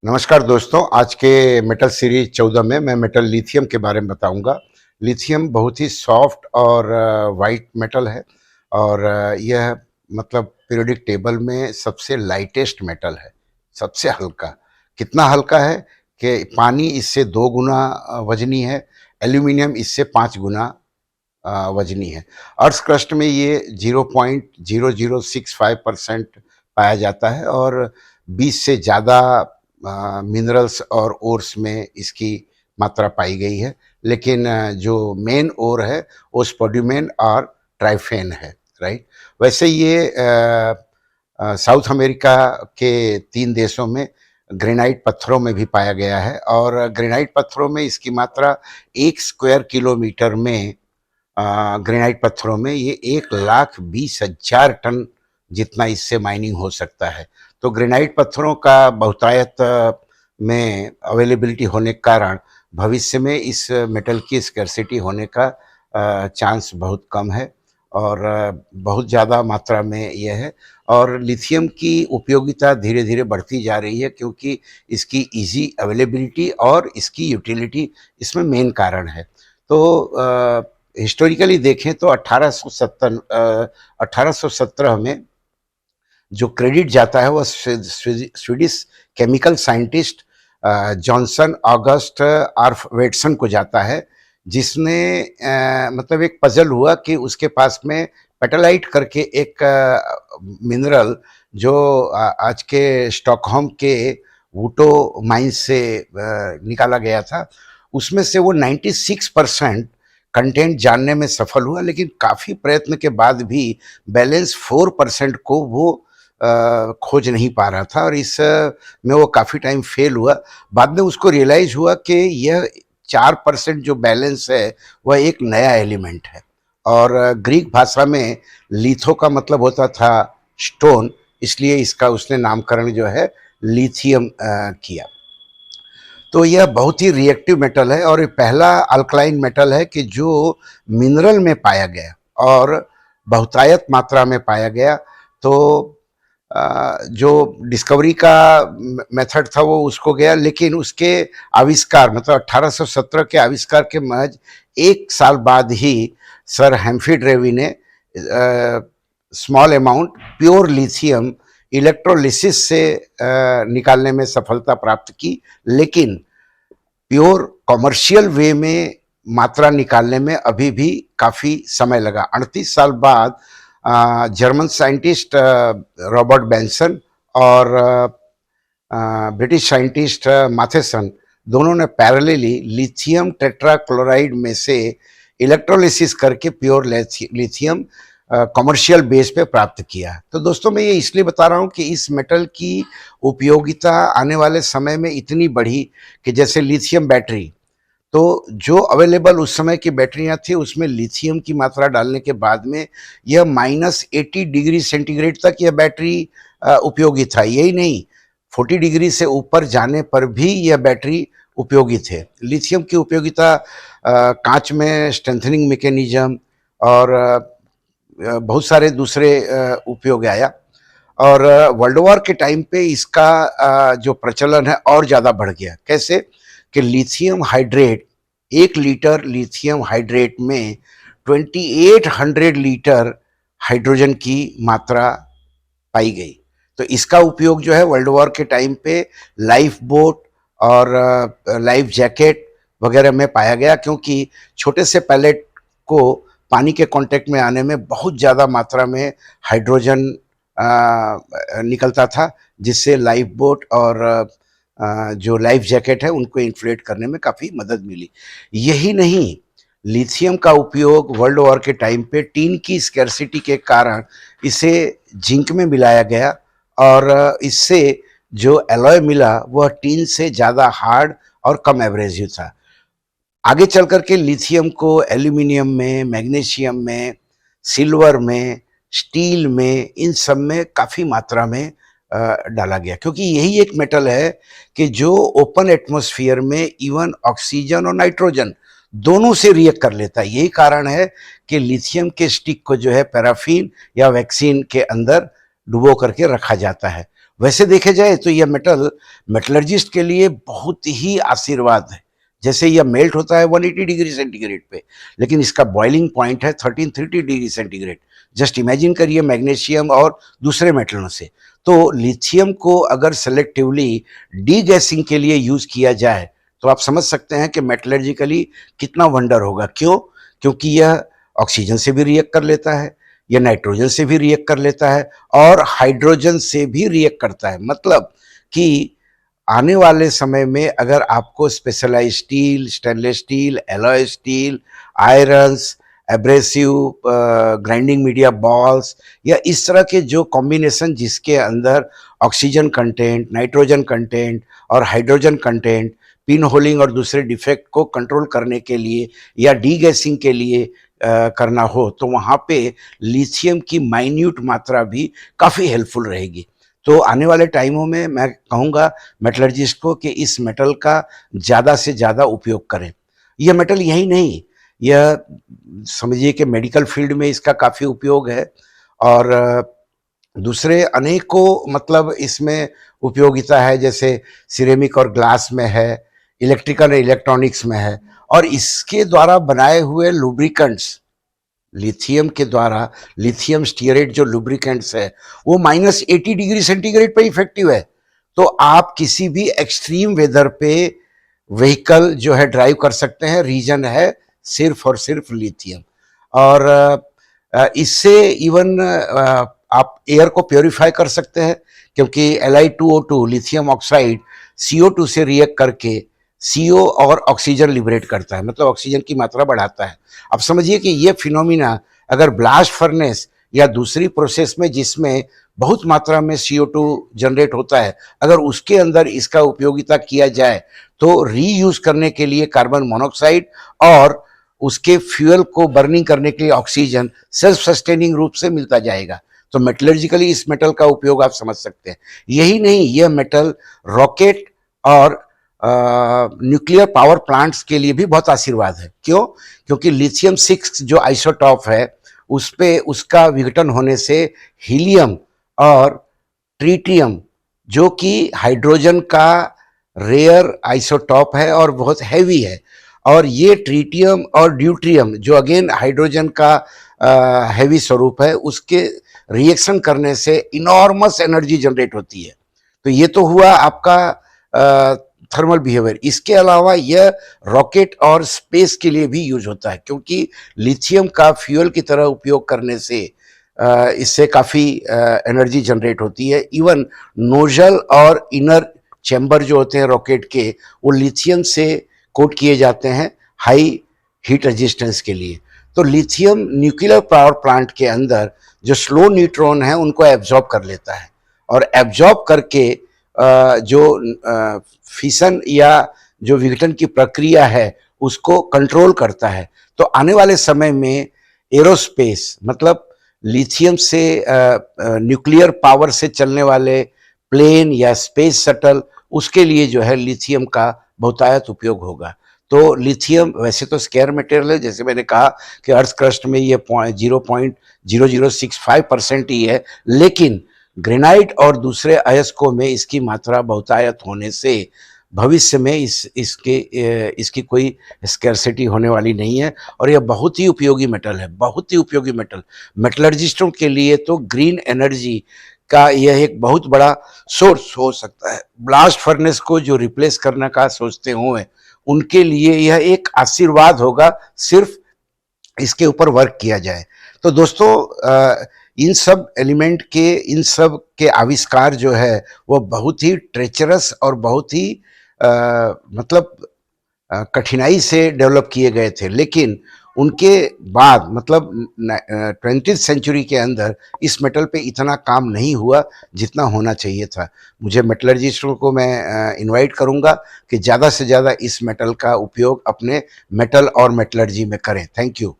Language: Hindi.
नमस्कार दोस्तों, आज के मेटल सीरीज 14 में मैं मेटल लिथियम के बारे में बताऊंगा। लिथियम बहुत ही सॉफ्ट और वाइट मेटल है और यह मतलब पीरियोडिक टेबल में सबसे लाइटेस्ट मेटल है, सबसे हल्का। कितना हल्का है कि पानी इससे 2 गुना वजनी है, एल्यूमिनियम इससे 5 गुना वजनी है। अर्थ क्रस्ट में ये 0.0065% पाया जाता है और 20 से ज़्यादा मिनरल्स और ओर्स में इसकी मात्रा पाई गई है। लेकिन जो मेन ओर है वो स्पोडुमेन और ट्राइफेन है, राइट। वैसे ये साउथ अमेरिका के 3 देशों में ग्रेनाइट पत्थरों में भी पाया गया है और ग्रेनाइट पत्थरों में इसकी मात्रा 1 स्क्वायर किलोमीटर में ग्रेनाइट पत्थरों में ये 1,20,000 टन जितना इससे माइनिंग हो सकता है। तो ग्रेनाइट पत्थरों का बहुतायत में अवेलेबिलिटी होने के कारण भविष्य में इस मेटल की स्कैर्सिटी होने का चांस बहुत कम है और बहुत ज़्यादा मात्रा में यह है। और लिथियम की उपयोगिता धीरे धीरे बढ़ती जा रही है क्योंकि इसकी इजी अवेलेबिलिटी और इसकी यूटिलिटी इसमें मेन कारण है। तो हिस्टोरिकली देखें तो 1817 में जो क्रेडिट जाता है वह Swedish chemical scientist Johnson August Arfwedson को जाता है, जिसने मतलब एक पजल हुआ कि उसके पास में पेटालाइट करके एक मिनरल जो आज के स्टॉकहोम के वुटो माइंस से निकाला गया था, उसमें से वो 96% कंटेंट जानने में सफल हुआ, लेकिन काफ़ी प्रयत्न के बाद भी बैलेंस 4% को वो खोज नहीं पा रहा था और इस में वो काफ़ी टाइम फेल हुआ। बाद में उसको रियलाइज़ हुआ कि यह 4% जो बैलेंस है वह एक नया एलिमेंट है और ग्रीक भाषा में लिथो का मतलब होता था स्टोन, इसलिए इसका उसने नामकरण जो है लिथियम किया। तो यह बहुत ही रिएक्टिव मेटल है और ये पहला अल्कलाइन मेटल है कि जो मिनरल में पाया गया और बहुतायत मात्रा में पाया गया। तो जो डिस्कवरी का मेथड था वो उसको गया, लेकिन उसके आविष्कार मतलब 1817 के आविष्कार के महज 1 साल बाद ही सर हेम्फ्री डेवी ने small amount pure lithium electrolysis से निकालने में सफलता प्राप्त की, लेकिन प्योर कॉमर्शियल वे में मात्रा निकालने में अभी भी काफ़ी समय लगा। 38 साल बाद जर्मन साइंटिस्ट रॉबर्ट बेंसन और ब्रिटिश साइंटिस्ट माथेसन दोनों ने पैरेलली लिथियम टेट्राक्लोराइड में से इलेक्ट्रोलिसिस करके प्योर लिथियम कमर्शियल बेस पे प्राप्त किया। तो दोस्तों, मैं ये इसलिए बता रहा हूँ कि इस मेटल की उपयोगिता आने वाले समय में इतनी बढ़ी कि जैसे लिथियम बैटरी, तो जो अवेलेबल उस समय की बैटरियां थी उसमें लिथियम की मात्रा डालने के बाद में यह -80 डिग्री सेंटीग्रेड तक यह बैटरी उपयोगी था। यही नहीं, 40 डिग्री से ऊपर जाने पर भी यह बैटरी उपयोगी थे। लिथियम की उपयोगिता कांच में स्ट्रेंथनिंग मैकेनिज्म और बहुत सारे दूसरे उपयोग आया और वर्ल्ड वॉर के टाइम पे इसका जो प्रचलन है और ज़्यादा बढ़ गया। कैसे कि lithium hydrate, 1 litre lithium hydrate में 2800 लीटर हाइड्रोजन की मात्रा पाई गई। तो इसका उपयोग जो है वर्ल्ड वॉर के टाइम पे लाइफ बोट और लाइफ जैकेट वगैरह में पाया गया, क्योंकि छोटे से पैलेट को पानी के कांटेक्ट में आने में बहुत ज़्यादा मात्रा में हाइड्रोजन निकलता था, जिससे लाइफ बोट और जो लाइफ जैकेट है उनको इन्फ्लेट करने में काफ़ी मदद मिली। यही नहीं, लिथियम का उपयोग वर्ल्ड वॉर के टाइम पे टीन की स्कैर्सिटी के कारण इसे जिंक में मिलाया गया और इससे जो एलॉय मिला वह टीन से ज़्यादा हार्ड और कम एब्रेसिव था। आगे चल कर के लिथियम को एल्यूमिनियम में, मैग्नीशियम में, सिल्वर में, स्टील में, इन सब में काफ़ी मात्रा में डाला गया, क्योंकि यही एक मेटल है कि जो ओपन एटमॉस्फेयर में इवन ऑक्सीजन और नाइट्रोजन दोनों से रिएक्ट कर लेता है। यही कारण है कि लिथियम के स्टिक को जो है पैराफिन या वैक्सीन के अंदर डुबो करके रखा जाता है। वैसे देखे जाए तो यह मेटल मेटलर्जिस्ट के लिए बहुत ही आशीर्वाद है। जैसे यह मेल्ट होता है 180 डिग्री सेंटीग्रेड पे, लेकिन इसका बॉइलिंग पॉइंट है 1330 डिग्री सेंटीग्रेड। जस्ट इमेजिन करिए मैग्नीशियम और दूसरे मेटलों से। तो लिथियम को अगर सेलेक्टिवली डी गैसिंग के लिए यूज किया जाए तो आप समझ सकते हैं कि मेटलर्जिकली कितना वंडर होगा। क्यों? क्योंकि यह ऑक्सीजन से भी रिएक्ट कर लेता है, यह नाइट्रोजन से भी रिएक्ट कर लेता है और हाइड्रोजन से भी रिएक्ट करता है। मतलब कि आने वाले समय में अगर आपको specialise steel, stainless steel, alloy steel, irons, abrasive grinding media balls या इस तरह के जो कॉम्बिनेशन जिसके अंदर ऑक्सीजन कंटेंट, नाइट्रोजन कंटेंट और हाइड्रोजन कंटेंट पिन होलिंग और दूसरे डिफेक्ट को कंट्रोल करने के लिए या डी गैसिंग के लिए करना हो, तो वहाँ पे लिथियम की माइन्यूट मात्रा भी काफ़ी हेल्पफुल रहेगी। तो आने वाले टाइमों में मैं कहूँगा मेटलर्जिस्ट को कि इस मेटल का ज़्यादा से ज़्यादा उपयोग करें। यह मेटल यही नहीं, यह समझिए कि मेडिकल फील्ड में इसका काफ़ी उपयोग है और दूसरे अनेकों मतलब इसमें उपयोगिता है, जैसे सिरेमिक और ग्लास में है, इलेक्ट्रिकल और इलेक्ट्रॉनिक्स में है और इसके द्वारा बनाए हुए लुब्रिकेंट्स, लिथियम के द्वारा लिथियम स्टीयरेट जो लुब्रिकेंट्स है वो -80 डिग्री सेंटीग्रेड पे इफेक्टिव है। तो आप किसी भी एक्सट्रीम वेदर पे व्हीकल जो है ड्राइव कर सकते हैं। रीजन है सिर्फ और सिर्फ लिथियम। और इससे इवन आप एयर को प्योरीफाई कर सकते हैं, क्योंकि Li2O2 लिथियम ऑक्साइड CO2 से रिएक्ट करके CO और ऑक्सीजन लिबरेट करता है, मतलब ऑक्सीजन की मात्रा बढ़ाता है। अब समझिए कि ये फिनोमिना अगर ब्लास्ट फर्नेस या दूसरी प्रोसेस में जिसमें बहुत मात्रा में CO2 जनरेट होता है, अगर उसके अंदर इसका उपयोगिता किया जाए तो रीयूज करने के लिए कार्बन मोनोऑक्साइड और उसके फ्यूल को बर्निंग करने के लिए ऑक्सीजन सेल्फ सस्टेनिंग रूप से मिलता जाएगा। तो मेटलर्जिकली इस मेटल का उपयोग आप समझ सकते हैं। यही नहीं, यह मेटल रॉकेट और न्यूक्लियर पावर प्लांट्स के लिए भी बहुत आशीर्वाद है। क्यों? क्योंकि लिथियम 6 जो आइसोटॉप है उस पे उसका विघटन होने से हीलियम और ट्रिटियम, जो कि हाइड्रोजन का रेयर आइसोटॉप है और बहुत हैवी है, और ये ट्रिटियम और ड्यूट्रियम जो अगेन हाइड्रोजन का हैवी स्वरूप है, उसके रिएक्शन करने से इनॉर्मस एनर्जी जनरेट होती है। तो ये तो हुआ आपका थर्मल बिहेवियर। इसके अलावा यह रॉकेट और स्पेस के लिए भी यूज होता है, क्योंकि लिथियम का फ्यूल की तरह उपयोग करने से इससे काफ़ी एनर्जी जनरेट होती है। इवन नोजल और इनर चैम्बर जो होते हैं रॉकेट के, वो लिथियम से कोट किए जाते हैं हाई हीट रेजिस्टेंस के लिए। तो लिथियम न्यूक्लियर पावर प्लांट के अंदर जो स्लो न्यूट्रॉन है उनको एब्जॉर्ब कर लेता है और एब्जॉर्ब करके जो फिशन या जो विघटन की प्रक्रिया है उसको कंट्रोल करता है। तो आने वाले समय में एरोस्पेस, मतलब लिथियम से न्यूक्लियर पावर से चलने वाले प्लेन या स्पेस शटल, उसके लिए जो है लिथियम का बहुतायत उपयोग होगा। तो लिथियम वैसे तो स्केयर मटेरियल है, जैसे मैंने कहा कि अर्थ क्रस्ट में ये 0.0065% ही है, लेकिन ग्रेनाइट और दूसरे अयस्कों में इसकी मात्रा बहुतायत होने से भविष्य में इसकी कोई स्कैर्सिटी होने वाली नहीं है और यह बहुत ही उपयोगी मेटल है, बहुत ही उपयोगी मेटल। मेटलर्जिस्टों के लिए तो ग्रीन एनर्जी का यह एक बहुत बड़ा सोर्स हो सकता है। ब्लास्ट फर्नेस को जो रिप्लेस करने का सोचते हुए उनके लिए यह एक आशीर्वाद होगा, सिर्फ इसके ऊपर वर्क किया जाए। तो दोस्तों, इन सब एलिमेंट के, इन सब के आविष्कार जो है वो बहुत ही ट्रेचरस और बहुत ही मतलब कठिनाई से डेवलप किए गए थे, लेकिन उनके बाद मतलब 20th सेंचुरी के अंदर इस मेटल पे इतना काम नहीं हुआ जितना होना चाहिए था। मुझे मेटलर्जिस्टों को मैं इनवाइट करूंगा कि ज़्यादा से ज़्यादा इस मेटल का उपयोग अपने मेटल और मेटलर्जी में करें। Thank you.